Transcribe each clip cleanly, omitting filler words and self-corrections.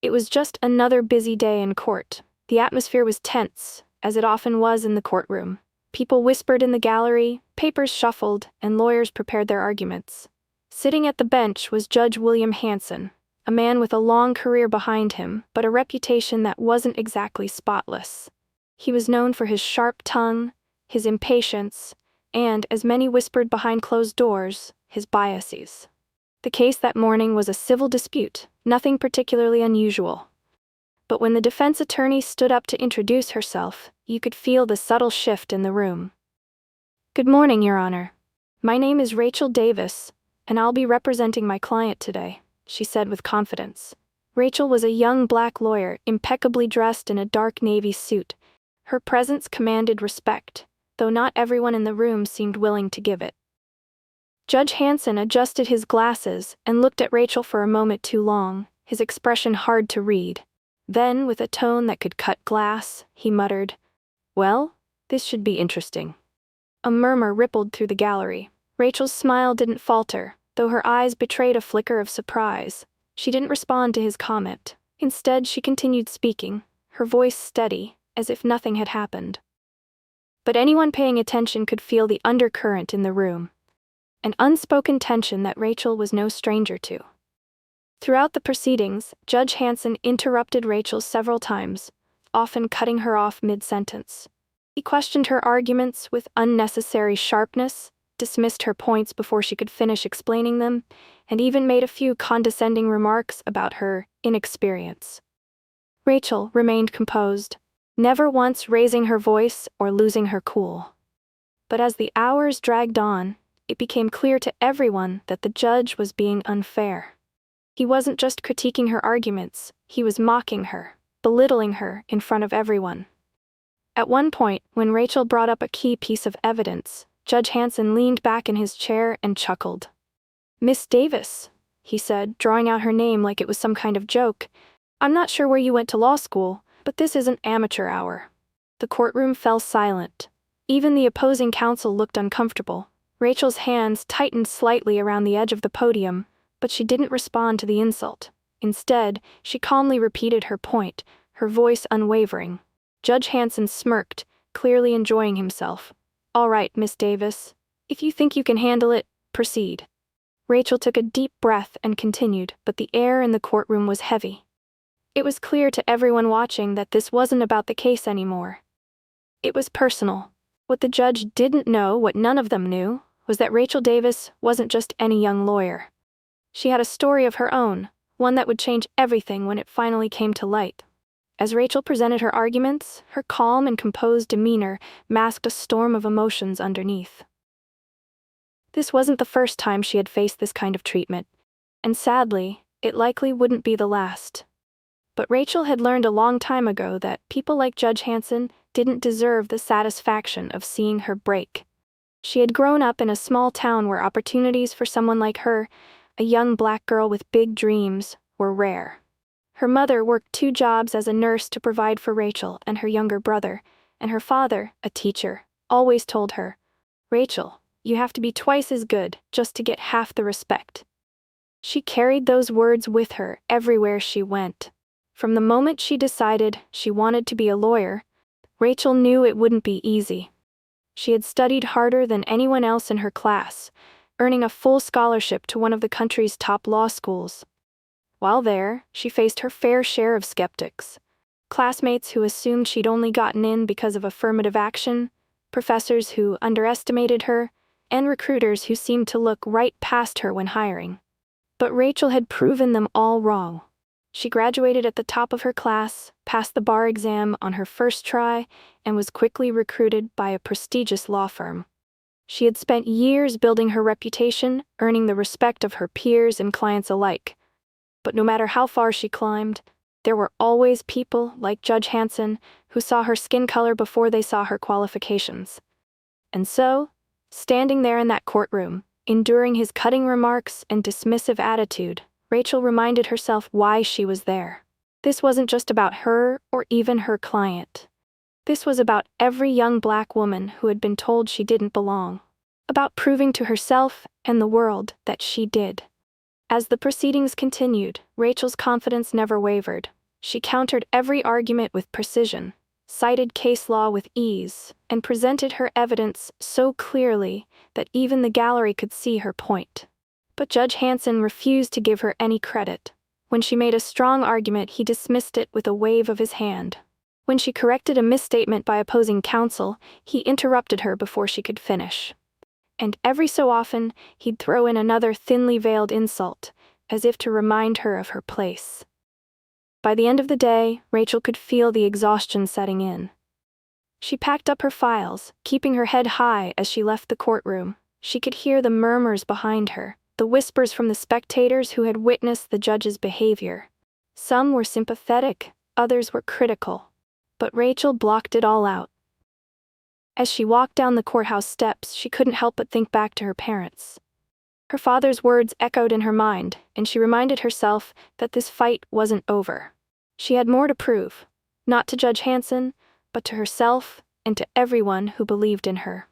It was just another busy day in court. The atmosphere was tense, as it often was in the courtroom. People whispered in the gallery, papers shuffled, and lawyers prepared their arguments. Sitting at the bench was Judge William Hanson, a man with a long career behind him, but a reputation that wasn't exactly spotless. He was known for his sharp tongue, his impatience, and, as many whispered behind closed doors, his biases. The case that morning was a civil dispute, nothing particularly unusual. But when the defense attorney stood up to introduce herself, you could feel the subtle shift in the room. "Good morning, Your Honor. My name is Rachel Davis, and I'll be representing my client today," she said with confidence. Rachel was a young black lawyer, impeccably dressed in a dark navy suit. Her presence commanded respect, though not everyone in the room seemed willing to give it. Judge Hanson adjusted his glasses and looked at Rachel for a moment too long, his expression hard to read. Then, with a tone that could cut glass, he muttered, "Well, this should be interesting." A murmur rippled through the gallery. Rachel's smile didn't falter, though her eyes betrayed a flicker of surprise. She didn't respond to his comment. Instead, she continued speaking, her voice steady, as if nothing had happened. But anyone paying attention could feel the undercurrent in the room, an unspoken tension that Rachel was no stranger to. Throughout the proceedings, Judge Hanson interrupted Rachel several times, often cutting her off mid-sentence. He questioned her arguments with unnecessary sharpness, dismissed her points before she could finish explaining them, and even made a few condescending remarks about her inexperience. Rachel remained composed, never once raising her voice or losing her cool. But as the hours dragged on, it became clear to everyone that the judge was being unfair. He wasn't just critiquing her arguments, he was mocking her, belittling her in front of everyone. At one point, when Rachel brought up a key piece of evidence, Judge Hanson leaned back in his chair and chuckled. "Miss Davis," he said, drawing out her name like it was some kind of joke, "I'm not sure where you went to law school, but this isn't amateur hour." The courtroom fell silent. Even the opposing counsel looked uncomfortable. Rachel's hands tightened slightly around the edge of the podium, but she didn't respond to the insult. Instead, she calmly repeated her point, her voice unwavering. Judge Hanson smirked, clearly enjoying himself. "All right, Miss Davis. If you think you can handle it, proceed." Rachel took a deep breath and continued, but the air in the courtroom was heavy. It was clear to everyone watching that this wasn't about the case anymore. It was personal. What the judge didn't know, what none of them knew, was that Rachel Davis wasn't just any young lawyer. She had a story of her own, one that would change everything when it finally came to light. As Rachel presented her arguments, her calm and composed demeanor masked a storm of emotions underneath. This wasn't the first time she had faced this kind of treatment, and sadly, it likely wouldn't be the last. But Rachel had learned a long time ago that people like Judge Hanson didn't deserve the satisfaction of seeing her break. She had grown up in a small town where opportunities for someone like her, a young black girl with big dreams, were rare. Her mother worked 2 jobs as a nurse to provide for Rachel and her younger brother, and her father, a teacher, always told her, "Rachel, you have to be twice as good just to get half the respect." She carried those words with her everywhere she went. From the moment she decided she wanted to be a lawyer, Rachel knew it wouldn't be easy. She had studied harder than anyone else in her class, earning a full scholarship to one of the country's top law schools. While there, she faced her fair share of skeptics. Classmates who assumed she'd only gotten in because of affirmative action, professors who underestimated her, and recruiters who seemed to look right past her when hiring. But Rachel had proven them all wrong. She graduated at the top of her class, passed the bar exam on her first try, and was quickly recruited by a prestigious law firm. She had spent years building her reputation, earning the respect of her peers and clients alike. But no matter how far she climbed, there were always people like Judge Hanson who saw her skin color before they saw her qualifications. And so, standing there in that courtroom, enduring his cutting remarks and dismissive attitude, Rachel reminded herself why she was there. This wasn't just about her or even her client. This was about every young black woman who had been told she didn't belong. About proving to herself and the world that she did. As the proceedings continued, Rachel's confidence never wavered. She countered every argument with precision, cited case law with ease, and presented her evidence so clearly that even the gallery could see her point. But Judge Hanson refused to give her any credit. When she made a strong argument, he dismissed it with a wave of his hand. When she corrected a misstatement by opposing counsel, he interrupted her before she could finish. And every so often, he'd throw in another thinly veiled insult, as if to remind her of her place. By the end of the day, Rachel could feel the exhaustion setting in. She packed up her files, keeping her head high as she left the courtroom. She could hear the murmurs behind her, the whispers from the spectators who had witnessed the judge's behavior. Some were sympathetic, others were critical. But Rachel blocked it all out. As she walked down the courthouse steps, she couldn't help but think back to her parents. Her father's words echoed in her mind, and she reminded herself that this fight wasn't over. She had more to prove, not to Judge Hanson, but to herself and to everyone who believed in her.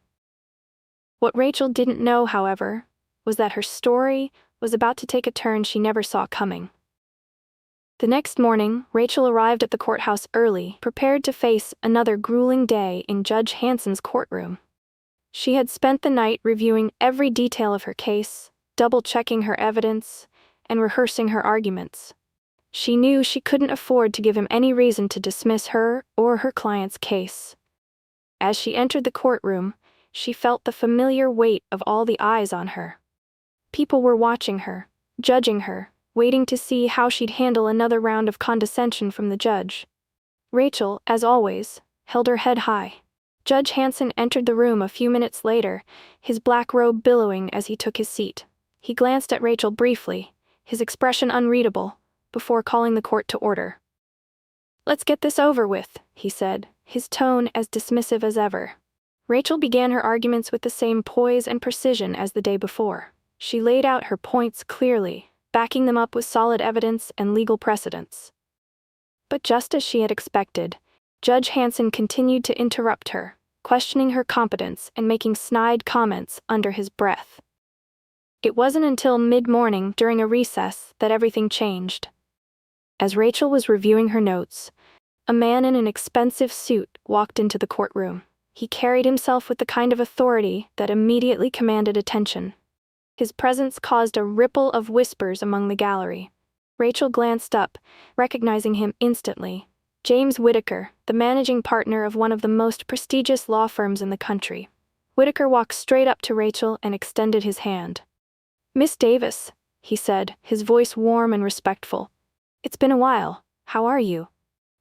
What Rachel didn't know, however, was that her story was about to take a turn she never saw coming. The next morning, Rachel arrived at the courthouse early, prepared to face another grueling day in Judge Hanson's courtroom. She had spent the night reviewing every detail of her case, double-checking her evidence, and rehearsing her arguments. She knew she couldn't afford to give him any reason to dismiss her or her client's case. As she entered the courtroom, she felt the familiar weight of all the eyes on her. People were watching her, judging her, waiting to see how she'd handle another round of condescension from the judge. Rachel, as always, held her head high. Judge Hanson entered the room a few minutes later, his black robe billowing as he took his seat. He glanced at Rachel briefly, his expression unreadable, before calling the court to order. "Let's get this over with," he said, his tone as dismissive as ever. Rachel began her arguments with the same poise and precision as the day before. She laid out her points clearly, backing them up with solid evidence and legal precedents. But just as she had expected, Judge Hanson continued to interrupt her, questioning her competence and making snide comments under his breath. It wasn't until mid-morning during a recess that everything changed. As Rachel was reviewing her notes, a man in an expensive suit walked into the courtroom. He carried himself with the kind of authority that immediately commanded attention. His presence caused a ripple of whispers among the gallery. Rachel glanced up, recognizing him instantly. James Whitaker, the managing partner of one of the most prestigious law firms in the country. Whitaker walked straight up to Rachel and extended his hand. "Miss Davis," he said, his voice warm and respectful. "It's been a while. How are you?"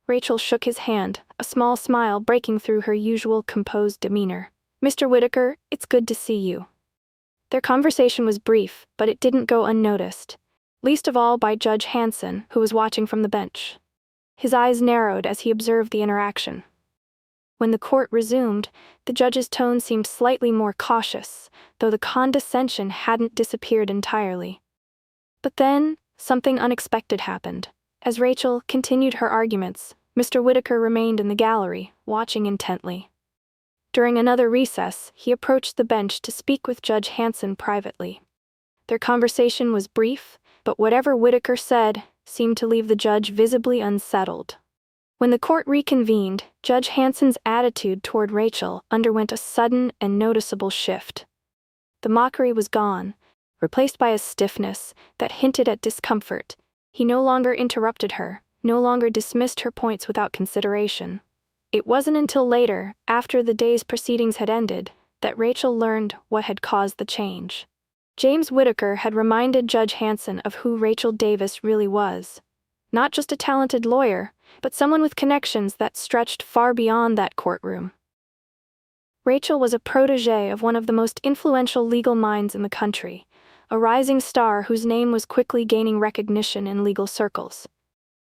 Rachel shook his hand, a small smile breaking through her usual composed demeanor. "Mr. Whitaker, it's good to see you." Their conversation was brief, but it didn't go unnoticed, least of all by Judge Hanson, who was watching from the bench. His eyes narrowed as he observed the interaction. When the court resumed, the judge's tone seemed slightly more cautious, though the condescension hadn't disappeared entirely. But then, something unexpected happened. As Rachel continued her arguments, Mr. Whitaker remained in the gallery, watching intently. During another recess, he approached the bench to speak with Judge Hanson privately. Their conversation was brief, but whatever Whitaker said seemed to leave the judge visibly unsettled. When the court reconvened, Judge Hanson's attitude toward Rachel underwent a sudden and noticeable shift. The mockery was gone, replaced by a stiffness that hinted at discomfort. He no longer interrupted her, no longer dismissed her points without consideration. It wasn't until later, after the day's proceedings had ended, that Rachel learned what had caused the change. James Whitaker had reminded Judge Hanson of who Rachel Davis really was. Not just a talented lawyer, but someone with connections that stretched far beyond that courtroom. Rachel was a protégé of one of the most influential legal minds in the country, a rising star whose name was quickly gaining recognition in legal circles.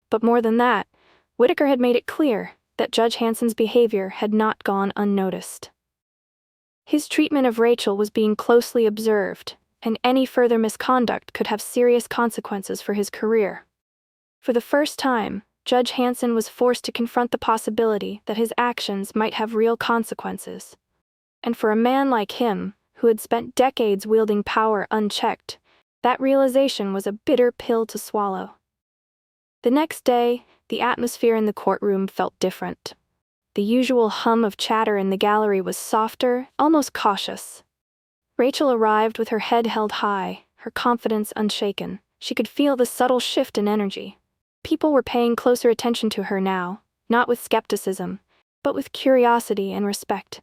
But more than that, Whitaker had made it clear that Judge Hanson's behavior had not gone unnoticed. His treatment of Rachel was being closely observed, and any further misconduct could have serious consequences for his career. For the first time, Judge Hanson was forced to confront the possibility that his actions might have real consequences. And for a man like him, who had spent decades wielding power unchecked, That realization was a bitter pill to swallow. The next day, the atmosphere in the courtroom felt different. The usual hum of chatter in the gallery was softer, almost cautious. Rachel arrived with her head held high, her confidence unshaken. She could feel the subtle shift in energy. People were paying closer attention to her now, not with skepticism, but with curiosity and respect.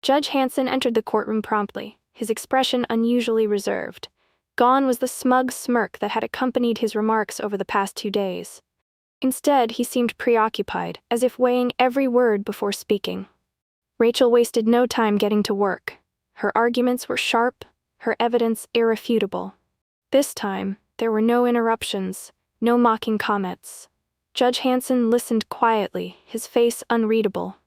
Judge Hanson entered the courtroom promptly, his expression unusually reserved. Gone was the smug smirk that had accompanied his remarks over the past 2 days. Instead, he seemed preoccupied, as if weighing every word before speaking. Rachel wasted no time getting to work. Her arguments were sharp, her evidence irrefutable. This time, there were no interruptions, no mocking comments. Judge Hanson listened quietly, his face unreadable.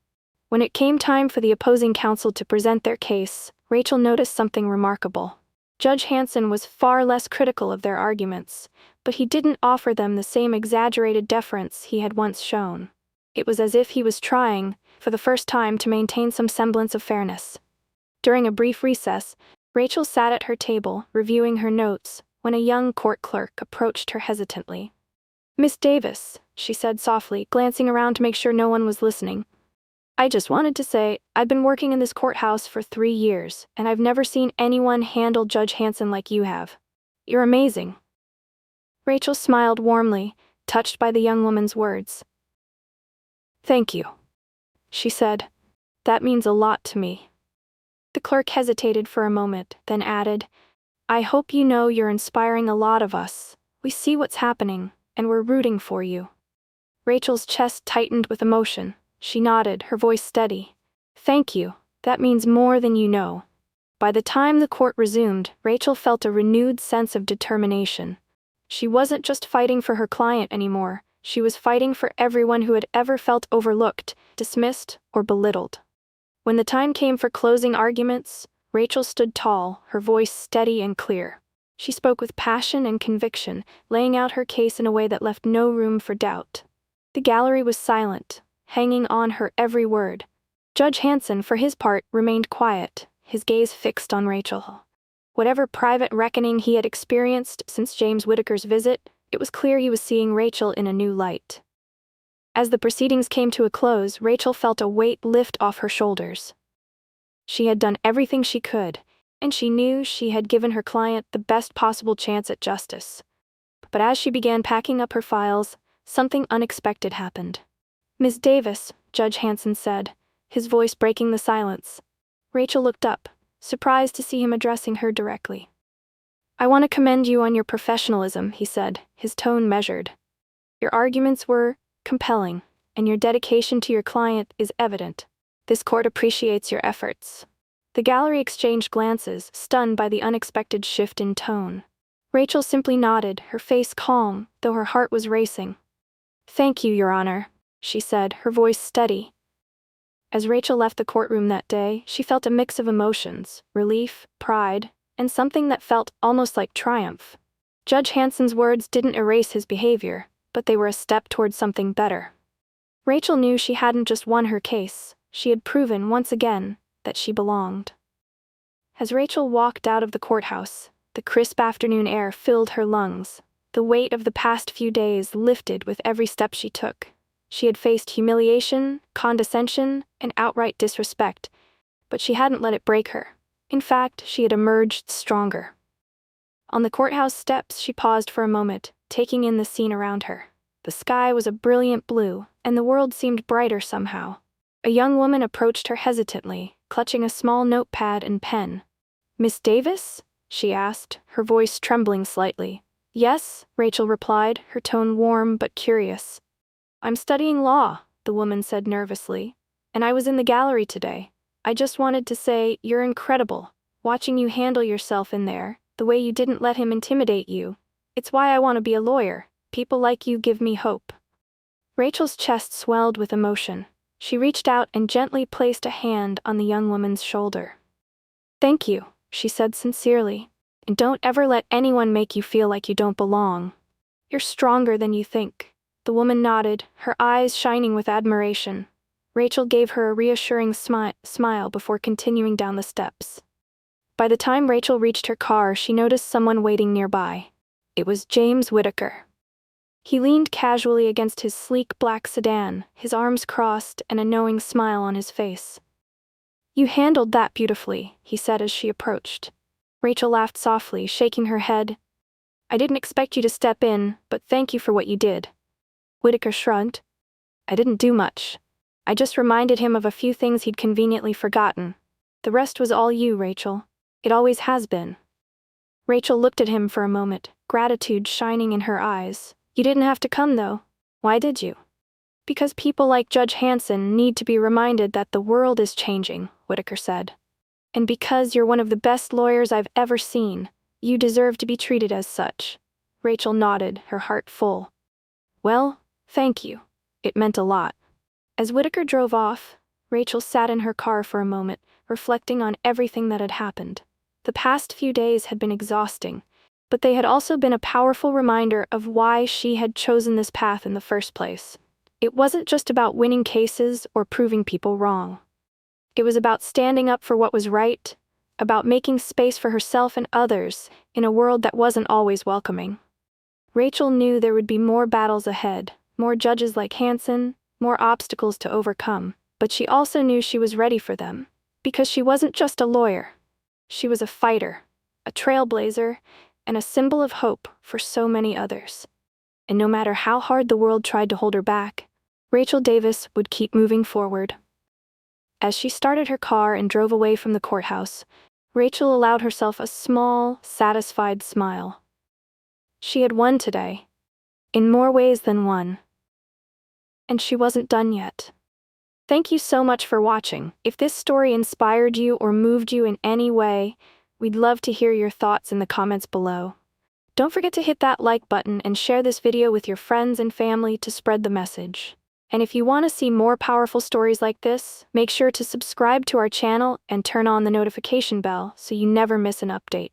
When it came time for the opposing counsel to present their case, Rachel noticed something remarkable. Judge Hanson was far less critical of their arguments, but he didn't offer them the same exaggerated deference he had once shown. It was as if he was trying, for the first time, to maintain some semblance of fairness. During a brief recess, Rachel sat at her table, reviewing her notes, when a young court clerk approached her hesitantly. "Miss Davis," she said softly, glancing around to make sure no one was listening. "I just wanted to say, I've been working in this courthouse for 3 years, and I've never seen anyone handle Judge Hanson like you have. You're amazing." Rachel smiled warmly, touched by the young woman's words. "Thank you," she said. "That means a lot to me." The clerk hesitated for a moment, then added, "I hope you know you're inspiring a lot of us. We see what's happening, and we're rooting for you." Rachel's chest tightened with emotion. She nodded, her voice steady. "Thank you, that means more than you know." By the time the court resumed, Rachel felt a renewed sense of determination. She wasn't just fighting for her client anymore, she was fighting for everyone who had ever felt overlooked, dismissed, or belittled. When the time came for closing arguments, Rachel stood tall, her voice steady and clear. She spoke with passion and conviction, laying out her case in a way that left no room for doubt. The gallery was silent, hanging on her every word. Judge Hanson, for his part, remained quiet, his gaze fixed on Rachel. Whatever private reckoning he had experienced since James Whittaker's visit, it was clear he was seeing Rachel in a new light. As the proceedings came to a close, Rachel felt a weight lift off her shoulders. She had done everything she could, and she knew she had given her client the best possible chance at justice. But as she began packing up her files, something unexpected happened. "Miss Davis," Judge Hanson said, his voice breaking the silence. Rachel looked up, surprised to see him addressing her directly. "I want to commend you on your professionalism," he said, his tone measured. "Your arguments were compelling, and your dedication to your client is evident. This court appreciates your efforts." The gallery exchanged glances, stunned by the unexpected shift in tone. Rachel simply nodded, her face calm, though her heart was racing. "Thank you, Your Honor," she said, her voice steady. As Rachel left the courtroom that day, she felt a mix of emotions, relief, pride, and something that felt almost like triumph. Judge Hanson's words didn't erase his behavior, but they were a step towards something better. Rachel knew she hadn't just won her case, she had proven once again that she belonged. As Rachel walked out of the courthouse, the crisp afternoon air filled her lungs. The weight of the past few days lifted with every step she took. She had faced humiliation, condescension, and outright disrespect, but she hadn't let it break her. In fact, she had emerged stronger. On the courthouse steps, she paused for a moment, taking in the scene around her. The sky was a brilliant blue, and the world seemed brighter somehow. A young woman approached her hesitantly, clutching a small notepad and pen. "Miss Davis?" she asked, her voice trembling slightly. "Yes," Rachel replied, her tone warm but curious. "I'm studying law," the woman said nervously, "and I was in the gallery today. I just wanted to say, you're incredible. Watching you handle yourself in there, the way you didn't let him intimidate you. It's why I want to be a lawyer. People like you give me hope." Rachel's chest swelled with emotion. She reached out and gently placed a hand on the young woman's shoulder. "Thank you," she said sincerely. "And don't ever let anyone make you feel like you don't belong. You're stronger than you think." The woman nodded, her eyes shining with admiration. Rachel gave her a reassuring smile before continuing down the steps. By the time Rachel reached her car, she noticed someone waiting nearby. It was James Whittaker. He leaned casually against his sleek black sedan, his arms crossed and a knowing smile on his face. "You handled that beautifully," he said as she approached. Rachel laughed softly, shaking her head. "I didn't expect you to step in, but thank you for what you did." Whittaker shrugged. "I didn't do much. I just reminded him of a few things he'd conveniently forgotten. The rest was all you, Rachel. It always has been." Rachel looked at him for a moment, gratitude shining in her eyes. "You didn't have to come, though. Why did you?" "Because people like Judge Hanson need to be reminded that the world is changing," Whittaker said. "And because you're one of the best lawyers I've ever seen, you deserve to be treated as such." Rachel nodded, her heart full. "Well, thank you. It meant a lot." As Whittaker drove off, Rachel sat in her car for a moment, reflecting on everything that had happened. The past few days had been exhausting, but they had also been a powerful reminder of why she had chosen this path in the first place. It wasn't just about winning cases or proving people wrong. It was about standing up for what was right, about making space for herself and others in a world that wasn't always welcoming. Rachel knew there would be more battles ahead, more judges like Hanson, more obstacles to overcome, but she also knew she was ready for them, because she wasn't just a lawyer. She was a fighter, a trailblazer, and a symbol of hope for so many others. And no matter how hard the world tried to hold her back, Rachel Davis would keep moving forward. As she started her car and drove away from the courthouse, Rachel allowed herself a small, satisfied smile. She had won today, in more ways than one. And she wasn't done yet. Thank you so much for watching. If this story inspired you or moved you in any way, we'd love to hear your thoughts in the comments below. Don't forget to hit that like button and share this video with your friends and family to spread the message. And if you want to see more powerful stories like this, make sure to subscribe to our channel and turn on the notification bell so you never miss an update.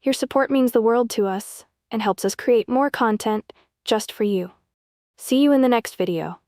Your support means the world to us and helps us create more content just for you. See you in the next video.